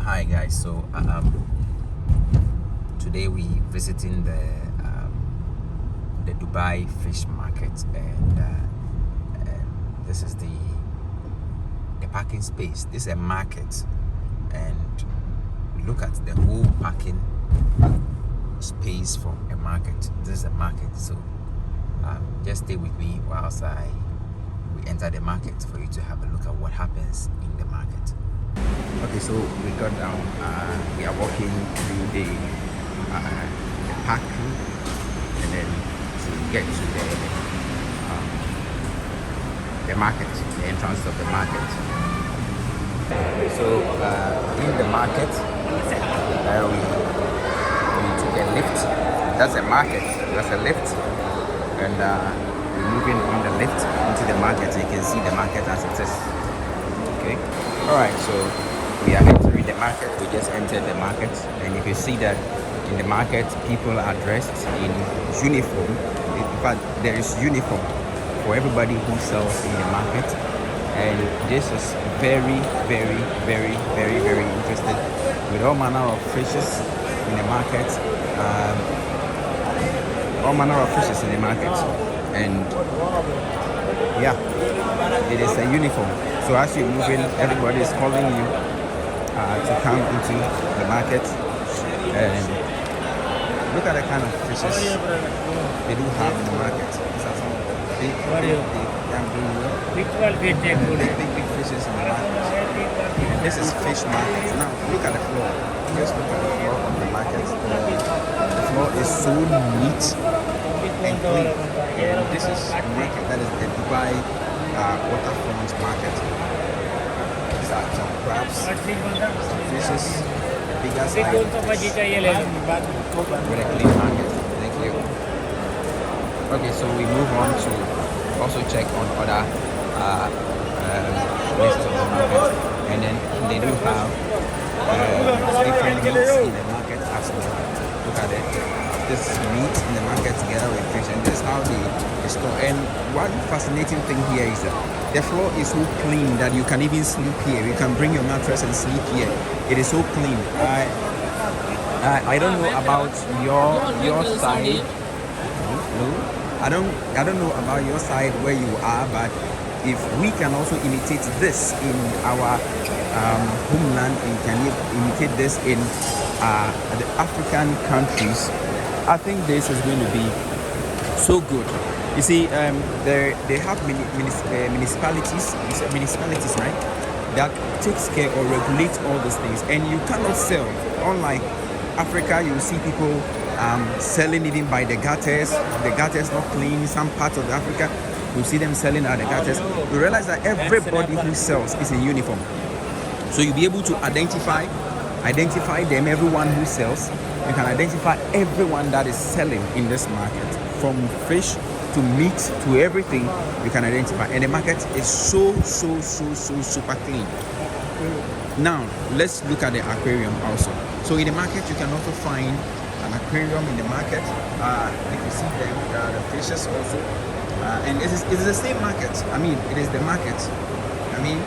Hi guys, so today we visiting the Dubai fish market, and this is the parking space. This is a market, and we look at the whole parking space from a market. This is a market, so just stay with me whilst we enter the market for you to have a look at what happens in the market. Okay, so we got down. We are walking through the parking, and then to get to the market, the entrance of the market. So in the market, we took a lift. That's a market. That's a lift, and we're moving on the lift into the market. So you can see the market as it is. Okay. All right. So we are entering the market. We just entered the market, and you can see that in the market, people are dressed in uniform. In fact, there is uniform for everybody who sells in the market, and this is very, very, very, very, very interesting with all manner of fishes in the market. All manner of fishes in the market, and yeah, it is a uniform. So as you're moving, everybody is calling you to come into the market, and look at the kind of fishes they do have in the market. These are some big fishes in the market. And this is fish market. Now look at the floor. Just look at the floor of the market. The floor is so neat and clean. And this is market. That is the Dubai Waterfront Market. These are some crabs, some fishes, bigger size fish, with a clean market. Thank you. Okay, so we move on to also check on other places of the market, and then they do have different meats in the market as well. Look at it. This meat in the market together with fish, and this is how they store. And one fascinating thing here is that the floor is so clean that you can even sleep here. You can bring your mattress and sleep here. It is so clean. I don't know about your side. No, I don't know about your side where you are, but if we can also imitate this in our homeland, we can imitate this in the African countries, I think this is going to be so good. You see, they have municipalities, right, that takes care or regulates all these things, and you cannot sell. Unlike Africa, you see people selling even by the gutters. The gutters not clean. Some parts of Africa, you see them selling at the gutters. You realize that everybody who sells is in uniform, so you'll be able to identify them. Everyone who sells, you can identify everyone that is selling in this market, from fish to meat to everything. You can identify, and the market is so super clean. Now let's look at the aquarium also. So in the market, you can also find an aquarium in the market. You can see the fishes also, and it is the same market. I mean, it is the market. I mean,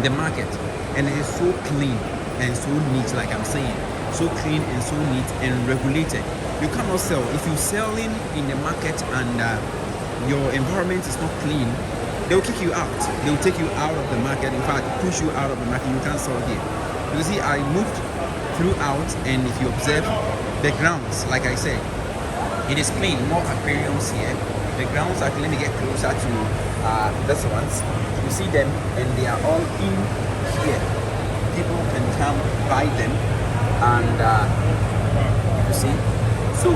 the market, and it is so clean and so neat, like I'm saying, so clean and so neat and regulated. You cannot sell if you selling in the market and your environment is not clean. They will kick you out. They will take you out of the market. In fact, push you out of the market. You can't sell here. You see, I moved throughout, and if you observe the grounds, like I said, it is clean. More aquariums here. The grounds are clean. Let me get closer to this ones. You see them, and they are all in here. People can come buy them, and you see. So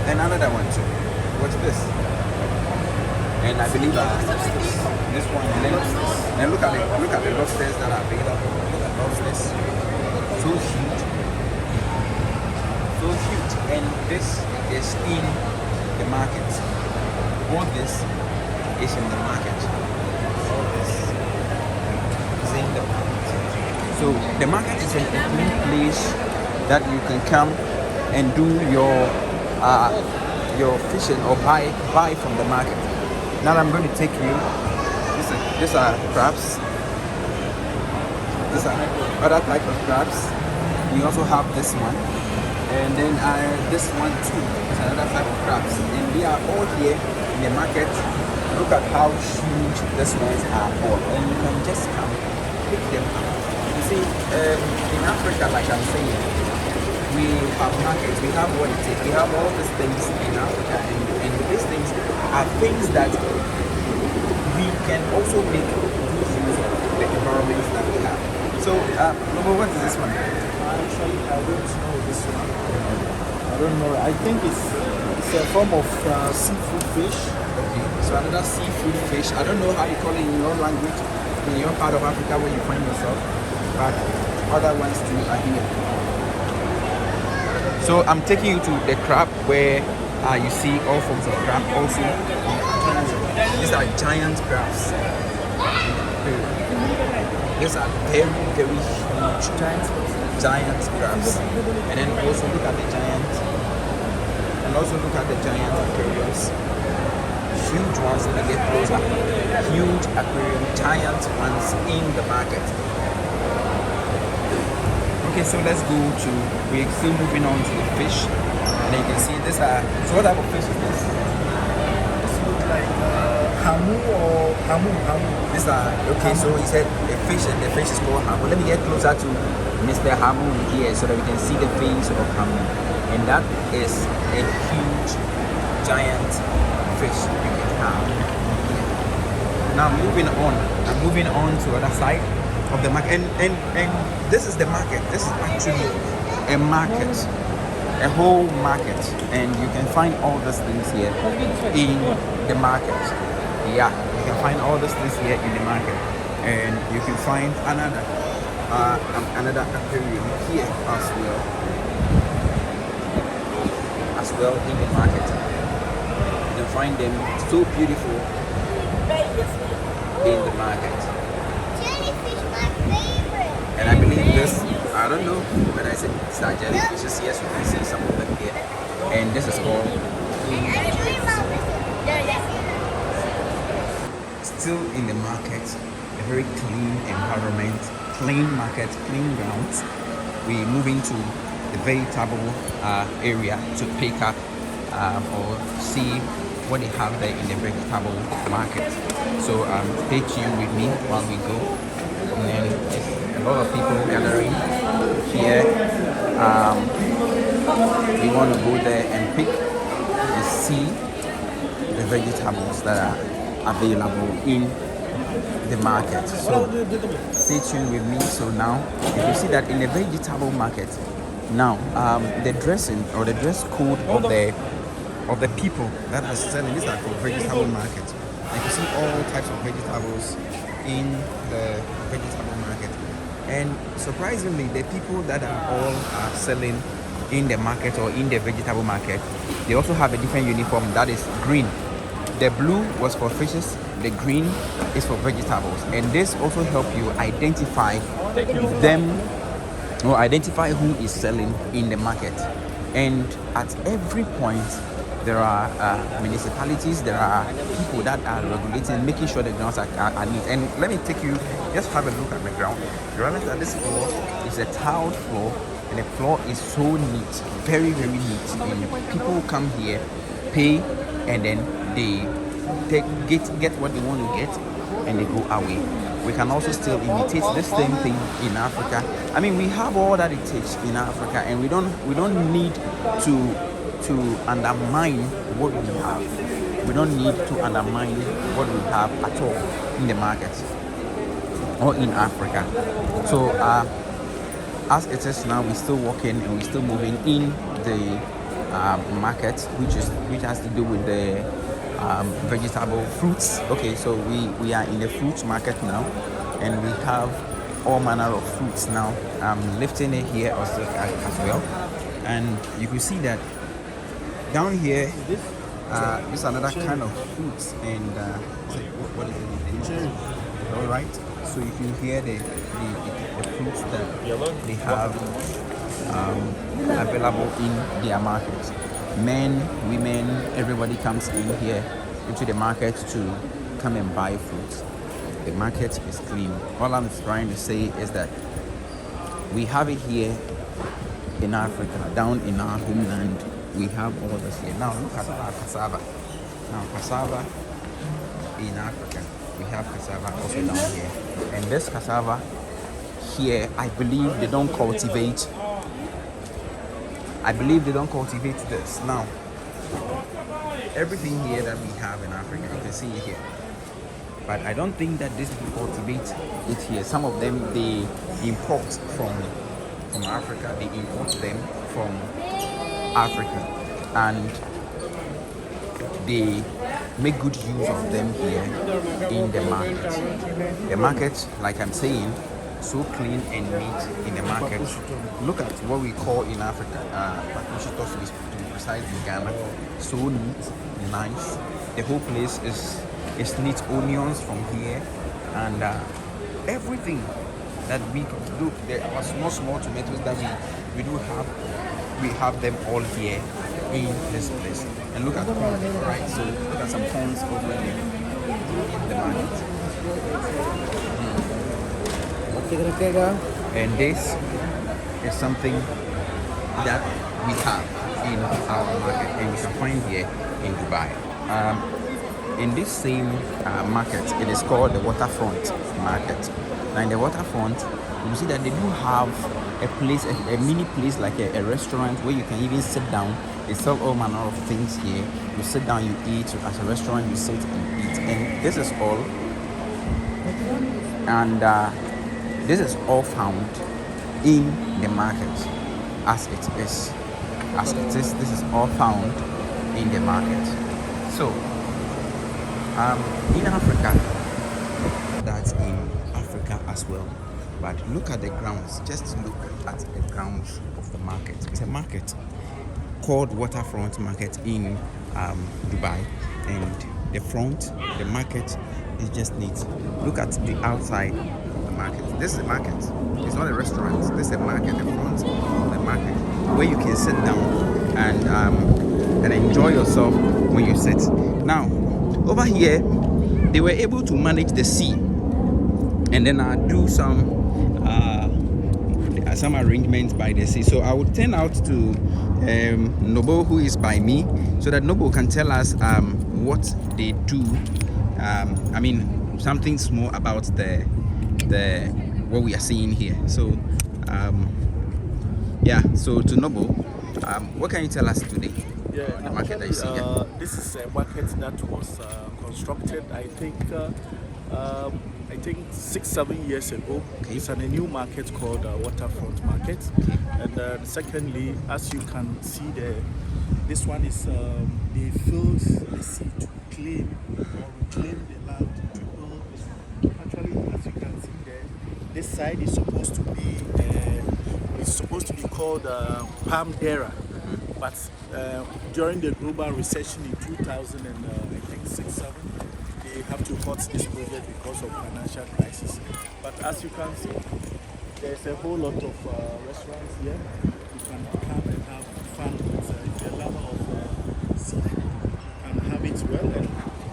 then another one too. What's this? And I believe this one lobsters. And look at the lobsters that are available. Look at lobsters. So huge. So huge. And this is in the market. All this is in the market. All this is in the market. So the market is a clean place that you can come and do your fishing or buy from the market. Now I'm going to take you. These are crabs. these are other type of crabs. We also have this one, and then this one too is another type of crabs, and they are all here in the market. Look at how huge these ones are all, and you can just come pick them up. You see, in Africa, like I'm saying, we have markets, we have what it takes, we have all these things in Africa, and these things are things that we can also make good use of the environments that we have. So, what is this one? Actually, I don't know this one. I don't know. I think it's a form of seafood fish. Okay, so another seafood fish. I don't know how you call it in your language, in your part of Africa where you find yourself, but other ones too are here. So I'm taking you to the crab where you see all forms of crab. Also, these are giant crabs. These are very, very huge giant crabs. And then also look at the giant, and also look at the giant aquariums. Huge ones when they get closer. Huge aquarium, giant ones in the market. Okay, so let's go to, we're still moving on to the fish. And then you can see this so what type of fish is this? This looks like hamu or hamu. These are, okay, so he said the fish, and the fish is called hamu. Let me get closer to Mr. Hamu here so that we can see the face of Hamu. And that is a huge, giant fish you can have. Now moving on, I'm moving on to the other side of the market, and this is the market. This is actually a market, a whole market, and you can find all these things here in the market. Yeah, you can find all these things here in the market, and you can find another aquarium here as well in the market. You can find them so beautiful in the market. And I believe this, I don't know whether I said it's not jellyfishes. Yes, you can see some of them here. And this is all still in the market. A very clean environment, clean market, clean grounds. We move into the vegetable area to pick up or see what they have there in the vegetable market. So stay tuned with me while we go. And then a lot of people gathering here. We want to go there and pick and see the vegetables that are available in the market. So stay tuned with me. So now you can see that in the vegetable market now the dressing or the dress code of the people that are selling this are for vegetable market. You can see all types of vegetables in the vegetable market, and surprisingly the people that are all selling in the market or in the vegetable market, they also have a different uniform that is green. The blue was for fishes, the green is for vegetables, and this also help you identify them or identify who is selling in the market. And at every point there are municipalities, there are people that are regulating, making sure the grounds are neat. And let me take you, just have a look at the ground. You realize that this floor is a tiled floor, and the floor is so neat, very, very neat. And people come here, pay, and then they get what they want to get, and they go away. We can also still imitate this same thing in Africa. I mean, we have all that it takes in Africa, and we don't need to undermine what we have. We don't need to undermine what we have at all in the market or in Africa. So as it is now, we're still walking and we're still moving in the market, which has to do with the vegetable fruits. Okay, so we are in the fruits market now, and we have all manner of fruits now. I'm lifting it here also as well, and you can see that down here this is another kind of fruits, and what is it? All right, so you can hear the fruits that they have available in their markets. Men, women, everybody comes in here into the market to come and buy fruits. the market is clean. All I'm trying to say is that we have it here in Africa, down in our homeland. We have all this here. Now look at our cassava. Now cassava in Africa, we have cassava also down here. And this cassava here, I believe they don't cultivate. This. Now, everything here that we have in Africa, you can see it here. But I don't think that these people cultivate it here. Some of them, they import from Africa. They import them from Africa. And they make good use of them here in the market. The market, like I'm saying, so clean and neat in the market. Look at what we call in Africa, to be precise, in Ghana. So neat, nice. The whole place is neat. Onions from here, and everything that we could look. There are small tomatoes that we do have. We have them all here in this place. And look at corn, right? So look at some corns over there in the market. And this is something that we have in our market, and you can find here in Dubai. In this same market, it is called the Waterfront Market. Now in the waterfront, you see that they do have a place, a mini place, like a restaurant where you can even sit down. They sell all manner of things here. You sit down, you eat. As a restaurant, you sit and eat. And this is all. And this is all found in the market as it is. This is all found in the market. So, in Africa, that's in Africa as well. But look at the grounds. Just look at the grounds of the market. It's a market called Waterfront Market in Dubai, and the market is just neat. Look at the outside of the market. This is a market. It's not a restaurant. This is a market. The front of the market where you can sit down and enjoy yourself when you sit. Now, over here, they were able to manage the sea, and then do some arrangements by the sea. So I would turn out to Nobo, who is by me, so that Nobo can tell us what they do. I mean, something small about the what we are seeing here. So yeah. So to Nobo, what can you tell us today? Yeah, the market that you see here. This is a market that was constructed, I think 6-7 years ago. Okay. It's a new market called Waterfront Market. Okay. And secondly, as you can see there, this one is they filled the sea to claim or reclaim the land to build this one. Actually, as you can see there, this side is supposed to be called Palm Dera. But during the global recession in 2006-7, they have to halt this project because of financial crisis. But as you can see, there's a whole lot of restaurants here. You can come and have fun with the level of seafood. You can have it well. And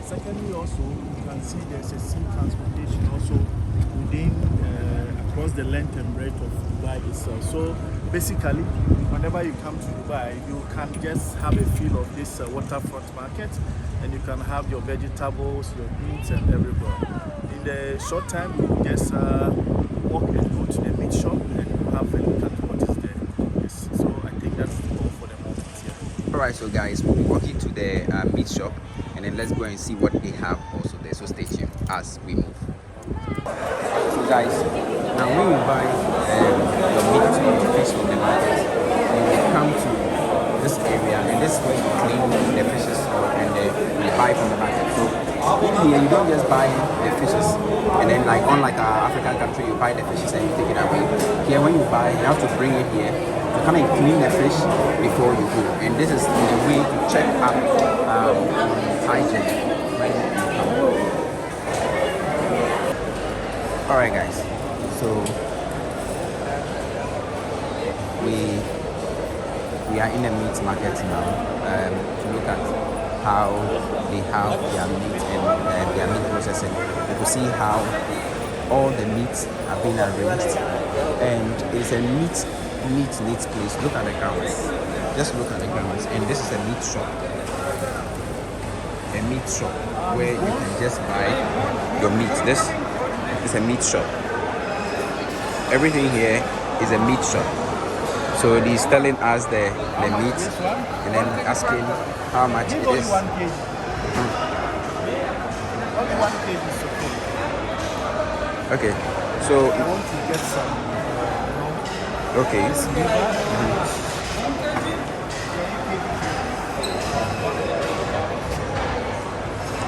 secondly, also you can see there's a sea transportation also within across the length and breadth of Dubai itself. So basically, whenever you come to Dubai, you can just have a feel of this waterfront market, and you can have your vegetables, your meats, and everywhere. In the short time, you just walk and go to the meat shop and have a look at what is there. Yes. So I think that's all for the moment here. Alright, so guys, we'll be walking to the meat shop, and then let's go and see what they have also there. So stay tuned as we move. So guys, now when you buy your meat or your fish from the market, you will come to this area, and this is where you clean the fishes and you buy from the market. So in here, you don't just buy the fishes and then, like unlike our African country, you buy the fishes and you take it away. Here, when you buy, you have to bring it here to come and clean the fish before you go. And this is in a way to check up hygiene. Alright guys, so we are in the meat market now to look at how they have their meat and their meat processing. You can see how all the meats have been arranged, and it's a neat place. Look at the grounds. Just look at the grounds, and this is a meat shop. A meat shop where you can just buy your meat. This is a meat shop. Everything here is a meat shop. So he's telling us the meat and then asking how much it is. Only 1 kg. Only 1 kg is okay. Okay, so I want to get some. okay.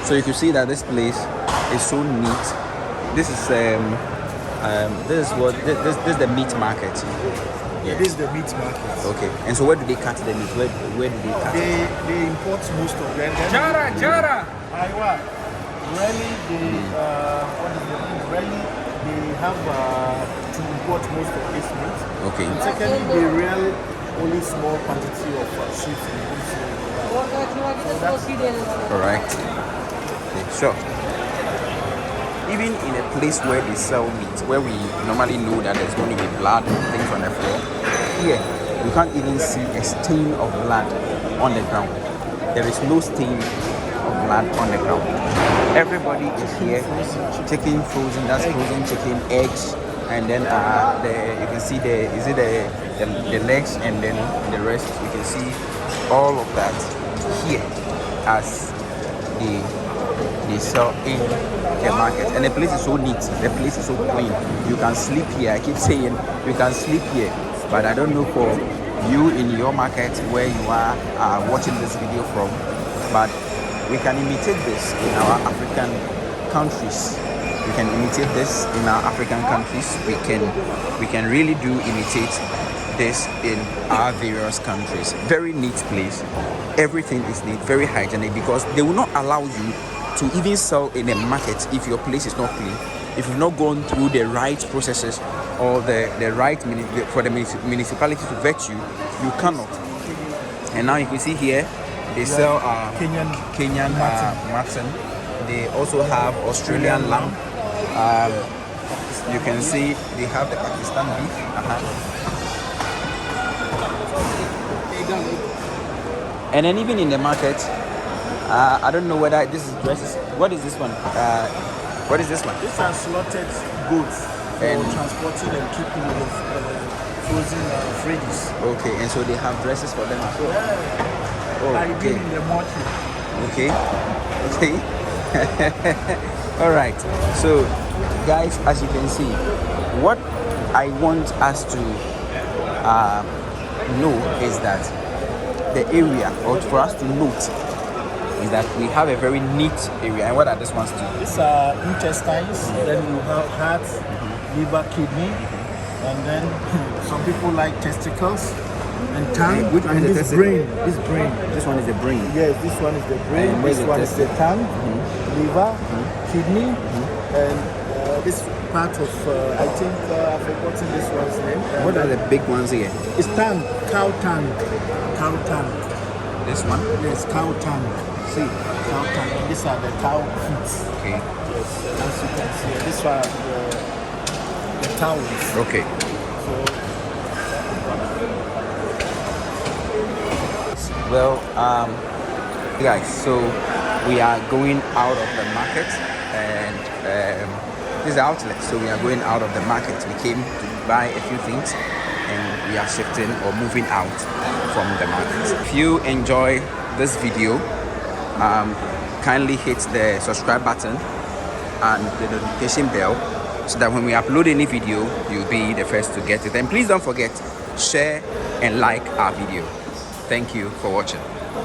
So you can see that this place is so neat. This is this is the meat market. Yeah, this is the meat market. Okay, and so where do they cut the meat? Where do they cut it? They import most of them. Jara. Aiwa. Really, they what is the thing? Really, they have to import most of this meat. Okay. And secondly, they really only small quantity of sheep and goats. All right. Okay, sure. Even in a place where they sell meat, where we normally know that there's going to be blood and things on the floor, here you can't even see a stain of blood on the ground. There is no stain of blood on the ground. Everybody is here. Chicken frozen, that's frozen chicken, eggs, and then you can see the legs, and then the rest you can see all of that here as they sell in the market. And the place is so neat, the place is so clean. You can sleep here. I keep saying you can sleep here, but I don't know for you in your market where you are watching this video from, but we can imitate this in our African countries. We can imitate this in our African countries. We can really do imitate this in our various countries. Very neat place. Everything is neat, very hygienic, because they will not allow you to even sell in a market if your place is not clean, if you've not gone through the right processes or the right for the municipality to vet you, you cannot. And now you can see here they sell Kenyan mutton. They also have Australian lamb. You can see they have the Pakistan beef. And then even in the market, I don't know whether this is dresses. What is this one? What is this one? These are slaughtered goats for transporting and keeping in the frozen fridges. Okay, and so they have dresses for them as well. Yeah. Oh, Like okay. in the mortuary. Okay. All right. So, guys, as you can see, what I want us to know is that the area, or for us to note, is that we have a very neat area. And what are these ones too? These are intestines, then you have heart, liver, kidney, and then some people like testicles and tongue. Which one and is the this testicle? brain? This brain. This one is the brain. Yes, this one is the brain. And where's This the one is the tongue, liver, kidney, and this part of I think I've forgotten this one's name. What are the big ones here? It's tongue, cow tongue, cow tongue. This one? Yes, cow tongue. See, cow tongue. And these are the cow feet. Okay. Yes, as you can see, these are the cows. Okay. Well, guys, so we are going out of the market, and this is the outlet. So we are going out of the market. We came to buy a few things, and we are shifting or moving out from the market. If you enjoy this video, kindly hit the subscribe button and the notification bell, so that when we upload any video, you'll be the first to get it. And please don't forget, share and like our video. Thank you for watching.